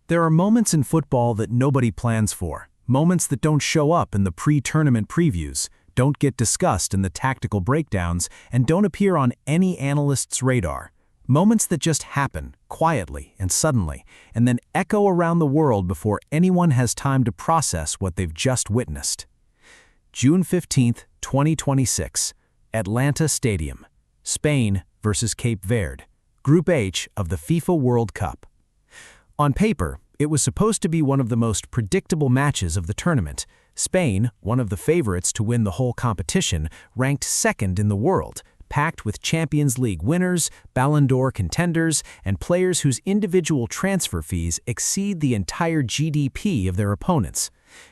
There are moments in football that nobody plans for, moments that don't show up in the pre-tournament previews, don't get discussed in the tactical breakdowns, and don't appear on any analyst's radar. Moments that just happen, quietly and suddenly, and then echo around the world before anyone has time to process what they've just witnessed. June 15, 2026, Atlanta Stadium, Spain versus Cape Verde, Group H of the FIFA World Cup. On paper, it was supposed to be one of the most predictable matches of the tournament. Spain, one of the favorites to win the whole competition, ranked second in the world, packed with Champions League winners, Ballon d'Or contenders, and players whose individual transfer fees exceed the entire GDP of their opponents.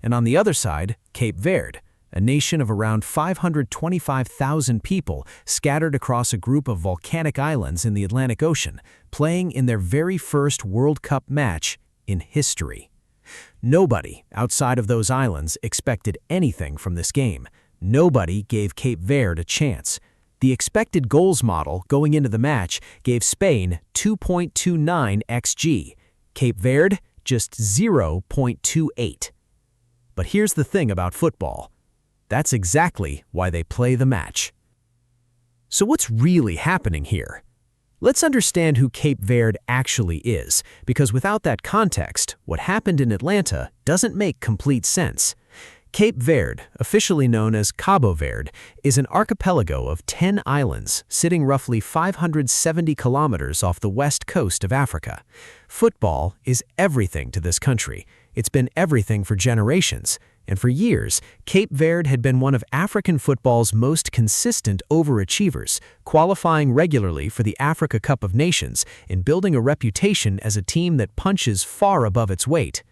And on the other side, Cape Verde, a nation of around 525,000 people scattered across a group of volcanic islands in the Atlantic Ocean, playing in their very first World Cup match in history. Nobody outside of those islands expected anything from this game. Nobody gave Cape Verde a chance. The expected goals model going into the match gave Spain 2.29 xG, Cape Verde just 0.28. But here's the thing about football. That's exactly why they play the match. So what's really happening here? Let's understand who Cape Verde actually is, because without that context, what happened in Atlanta doesn't make complete sense. Cape Verde, officially known as Cabo Verde, is an archipelago of 10 islands sitting roughly 570 kilometers off the west coast of Africa. Football is everything to this country. It's been everything for generations. And for years, Cape Verde had been one of African football's most consistent overachievers, qualifying regularly for the Africa Cup of Nations and building a reputation as a team that punches far above its weight.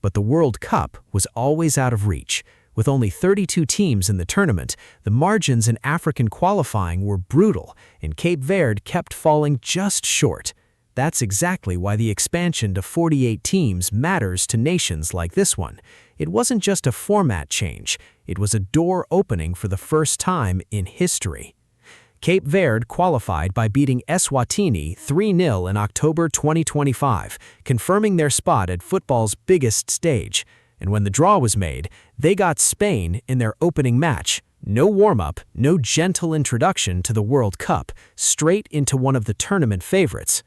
But the World Cup was always out of reach. With only 32 teams in the tournament, the margins in African qualifying were brutal, and Cape Verde kept falling just short. That's exactly why the expansion to 48 teams matters to nations like this one. It wasn't just a format change, it was a door opening for the first time in history. Cape Verde qualified by beating Eswatini 3-0 in October 2025, confirming their spot at football's biggest stage. And when the draw was made, they got Spain in their opening match. No warm-up, no gentle introduction to the World Cup, straight into one of the tournament favorites.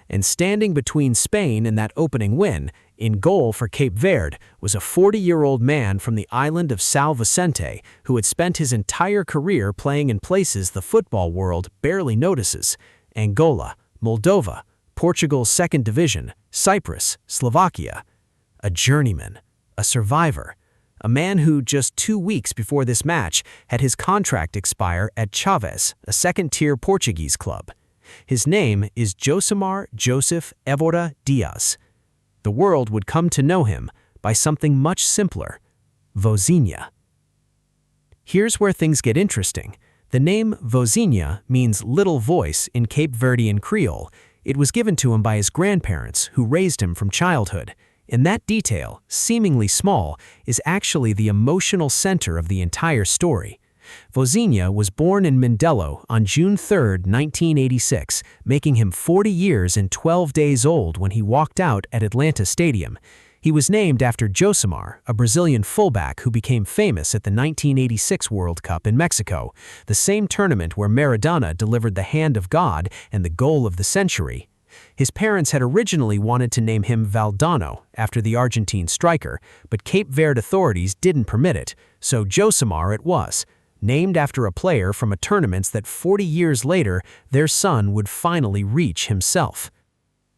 And standing between Spain and that opening win, in goal for Cape Verde, was a 40-year-old man from the island of São Vicente who had spent his entire career playing in places the football world barely notices: Angola, Moldova, Portugal's second division, Cyprus, Slovakia. A journeyman, a survivor, a man who, just 2 weeks before this match, had his contract expire at Chaves, a second-tier Portuguese club. His name is Josimar Joseph Évora Dias. The world would come to know him by something much simpler: Vozinha. Here's where things get interesting. The name Vozinha means little voice in Cape Verdean Creole. It was given to him by his grandparents, who raised him from childhood. And that detail, seemingly small, is actually the emotional center of the entire story. Vozinha was born in Mindelo on June 3, 1986, making him 40 years and 12 days old when he walked out at Atlanta Stadium. He was named after Josimar, a Brazilian fullback who became famous at the 1986 World Cup in Mexico, the same tournament where Maradona delivered the hand of God and the goal of the century. His parents had originally wanted to name him Valdano, after the Argentine striker, but Cape Verde authorities didn't permit it, so Josimar it was, named after a player from a tournament that 40 years later their son would finally reach himself.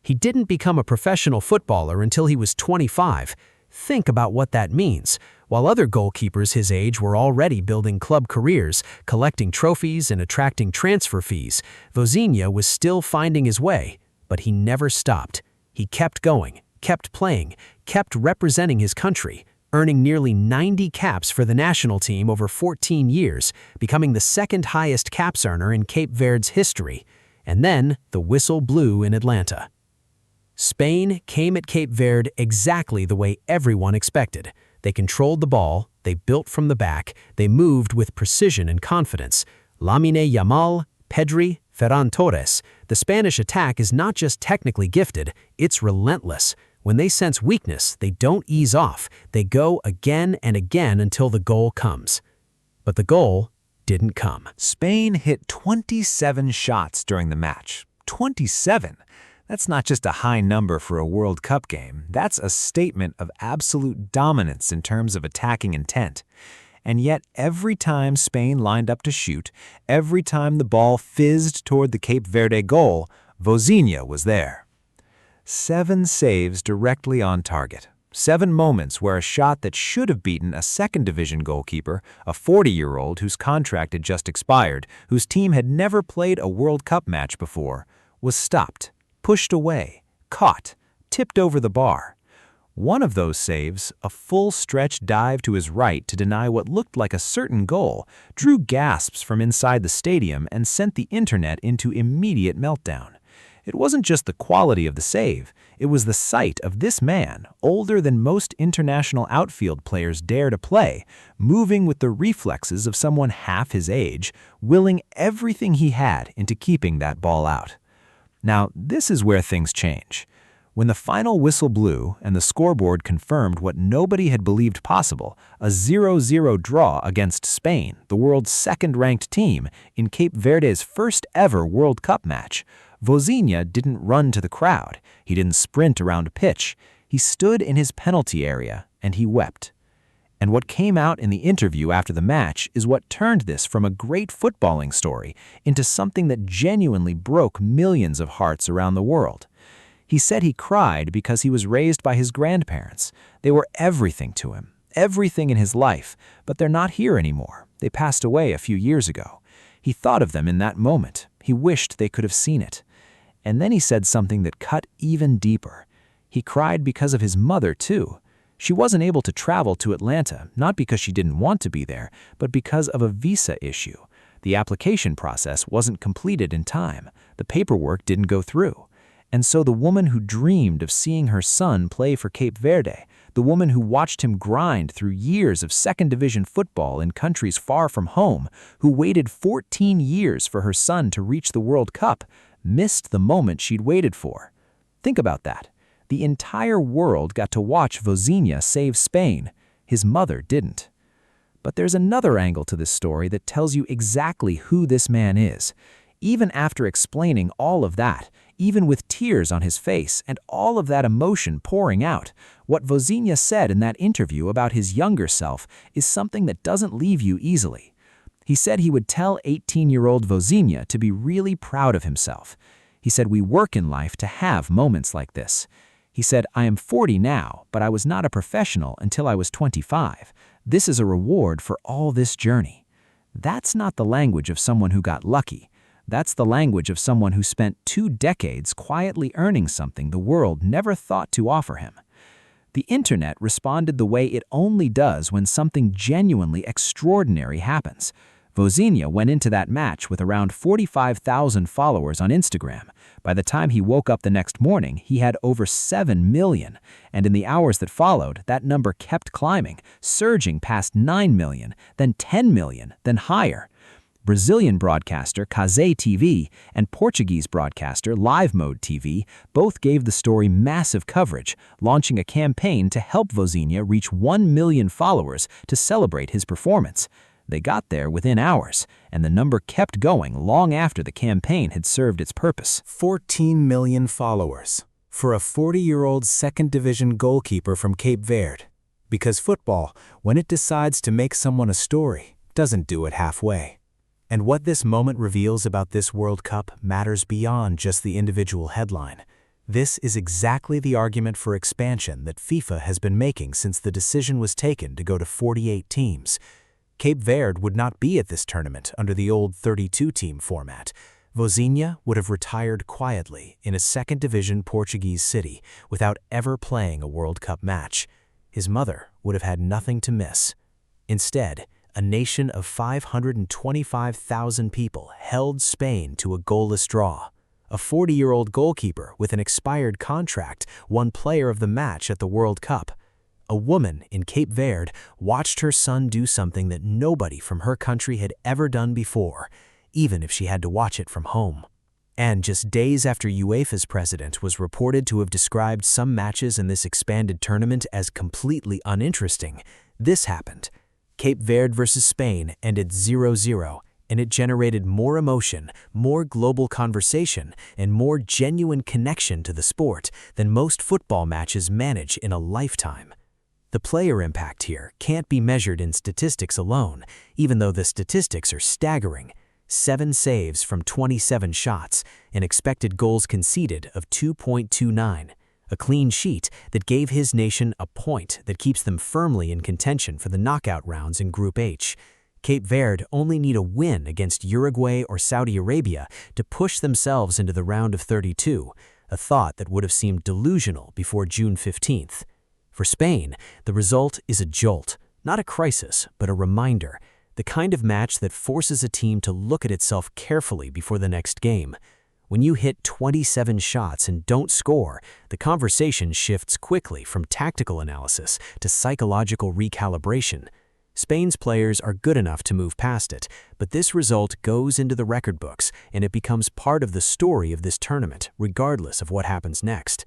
He didn't become a professional footballer until he was 25. Think about what that means. While other goalkeepers his age were already building club careers, collecting trophies and attracting transfer fees, Vozinha was still finding his way. But he never stopped. He kept going, kept playing, kept representing his country, earning nearly 90 caps for the national team over 14 years, becoming the second highest caps earner in Cape Verde's history. And then the whistle blew in Atlanta. Spain came at Cape Verde exactly the way everyone expected. They controlled the ball, they built from the back, they moved with precision and confidence. Lamine Yamal, Pedri, Ferran Torres. The Spanish attack is not just technically gifted, it's relentless. When they sense weakness, they don't ease off. They go again and again until the goal comes. But the goal didn't come. Spain hit 27 shots during the match. 27! That's not just a high number for a World Cup game. That's a statement of absolute dominance in terms of attacking intent. And yet, every time Spain lined up to shoot, every time the ball fizzed toward the Cape Verde goal, Vozinha was there. 7 saves directly on target. 7 moments where a shot that should have beaten a second-division goalkeeper, a 40-year-old whose contract had just expired, whose team had never played a World Cup match before, was stopped, pushed away, caught, tipped over the bar. One of those saves, a full-stretch dive to his right to deny what looked like a certain goal, drew gasps from inside the stadium and sent the internet into immediate meltdown. It wasn't just the quality of the save, it was the sight of this man, older than most international outfield players dare to play, moving with the reflexes of someone half his age, willing everything he had into keeping that ball out. Now, this is where things change. When the final whistle blew and the scoreboard confirmed what nobody had believed possible, a 0-0 draw against Spain, the world's second-ranked team, in Cape Verde's first ever World Cup match, Vozinha didn't run to the crowd. He didn't sprint around a pitch. He stood in his penalty area and he wept. And what came out in the interview after the match is what turned this from a great footballing story into something that genuinely broke millions of hearts around the world. He said he cried because he was raised by his grandparents. They were everything to him, everything in his life, but they're not here anymore. They passed away a few years ago. He thought of them in that moment. He wished they could have seen it. And then he said something that cut even deeper. He cried because of his mother, too. She wasn't able to travel to Atlanta, not because she didn't want to be there, but because of a visa issue. The application process wasn't completed in time. The paperwork didn't go through. And so the woman who dreamed of seeing her son play for Cape Verde, the woman who watched him grind through years of second-division football in countries far from home, who waited 14 years for her son to reach the World Cup, missed the moment she'd waited for. Think about that. The entire world got to watch Vozinha save Spain. His mother didn't. But there's another angle to this story that tells you exactly who this man is. Even after explaining all of that, even with tears on his face and all of that emotion pouring out, what Vozinha said in that interview about his younger self is something that doesn't leave you easily. He said he would tell 18-year-old Vozinha to be really proud of himself. He said, "We work in life to have moments like this." He said, "I am 40 now, but I was not a professional until I was 25. This is a reward for all this journey." That's not the language of someone who got lucky. That's the language of someone who spent 2 decades quietly earning something the world never thought to offer him. The internet responded the way it only does when something genuinely extraordinary happens. Vozinha went into that match with around 45,000 followers on Instagram. By the time he woke up the next morning, he had over 7 million, and in the hours that followed, that number kept climbing, surging past 9 million, then 10 million, then higher. Brazilian broadcaster Cazé TV and Portuguese broadcaster Live Mode TV both gave the story massive coverage, launching a campaign to help Vozinha reach 1 million followers to celebrate his performance. They got there within hours, and the number kept going long after the campaign had served its purpose. 14 million followers for a 40-year-old second-division goalkeeper from Cape Verde. Because football, when it decides to make someone a story, doesn't do it halfway. And what this moment reveals about this World Cup matters beyond just the individual headline. This is exactly the argument for expansion that FIFA has been making since the decision was taken to go to 48 teams. Cape Verde would not be at this tournament under the old 32-team format. Vozinha would have retired quietly in a second-division Portuguese city without ever playing a World Cup match. His mother would have had nothing to miss. Instead, a nation of 525,000 people held Spain to a goalless draw. A 40-year-old goalkeeper with an expired contract won Player of the Match at the World Cup. A woman in Cape Verde watched her son do something that nobody from her country had ever done before, even if she had to watch it from home. And just days after UEFA's president was reported to have described some matches in this expanded tournament as completely uninteresting, this happened. Cape Verde versus Spain ended 0-0, and it generated more emotion, more global conversation, and more genuine connection to the sport than most football matches manage in a lifetime. The player impact here can't be measured in statistics alone, even though the statistics are staggering. 7 saves from 27 shots, and expected goals conceded of 2.29. A clean sheet that gave his nation a point that keeps them firmly in contention for the knockout rounds in Group H. Cape Verde only need a win against Uruguay or Saudi Arabia to push themselves into the round of 32, a thought that would have seemed delusional before June 15th. For Spain, the result is a jolt, not a crisis, but a reminder. The kind of match that forces a team to look at itself carefully before the next game. When you hit 27 shots and don't score, the conversation shifts quickly from tactical analysis to psychological recalibration. Spain's players are good enough to move past it, but this result goes into the record books and it becomes part of the story of this tournament, regardless of what happens next.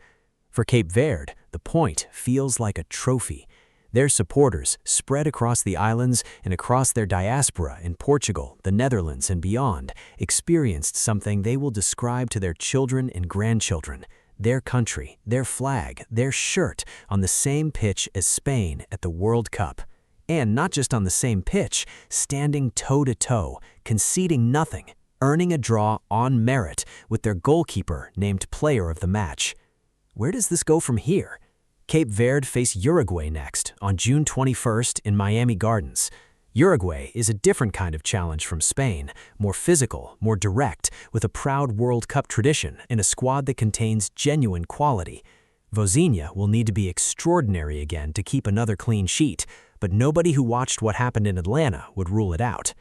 For Cape Verde, the point feels like a trophy. Their supporters, spread across the islands and across their diaspora in Portugal, the Netherlands, and beyond, experienced something they will describe to their children and grandchildren. Their country, their flag, their shirt on the same pitch as Spain at the World Cup. And not just on the same pitch, standing toe-to-toe, conceding nothing, earning a draw on merit with their goalkeeper named player of the match. Where does this go from here? Cape Verde face Uruguay next, on June 21st in Miami Gardens. Uruguay is a different kind of challenge from Spain, more physical, more direct, with a proud World Cup tradition and a squad that contains genuine quality. Vozinha will need to be extraordinary again to keep another clean sheet, but nobody who watched what happened in Atlanta would rule it out.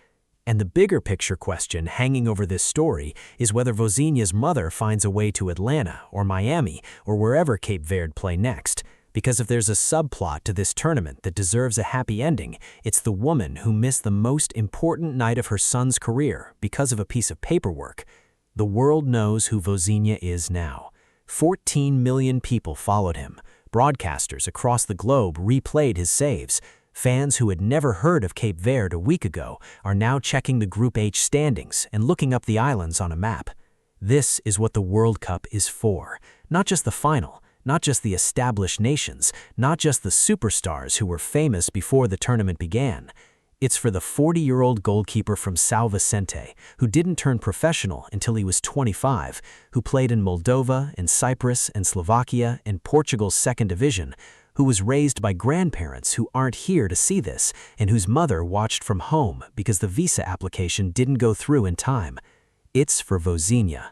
And the bigger picture question hanging over this story is whether Vozinha's mother finds a way to Atlanta or Miami or wherever Cape Verde play next. Because if there's a subplot to this tournament that deserves a happy ending, it's the woman who missed the most important night of her son's career because of a piece of paperwork. The world knows who Vozinha is now. 14 million people followed him. Broadcasters across the globe replayed his saves. Fans who had never heard of Cape Verde a week ago are now checking the Group H standings and looking up the islands on a map. This is what the World Cup is for. Not just the final, not just the established nations, not just the superstars who were famous before the tournament began. It's for the 40-year-old goalkeeper from São Vicente, who didn't turn professional until he was 25, who played in Moldova and Cyprus and Slovakia and Portugal's second division, who was raised by grandparents who aren't here to see this, and whose mother watched from home because the visa application didn't go through in time. It's for Vozinha.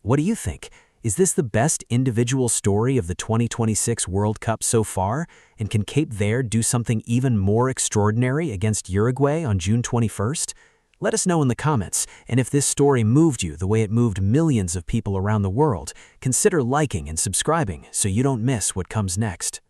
What do you think? Is this the best individual story of the 2026 World Cup so far? And can Cape Verde do something even more extraordinary against Uruguay on June 21st? Let us know in the comments, and if this story moved you the way it moved millions of people around the world, consider liking and subscribing so you don't miss what comes next.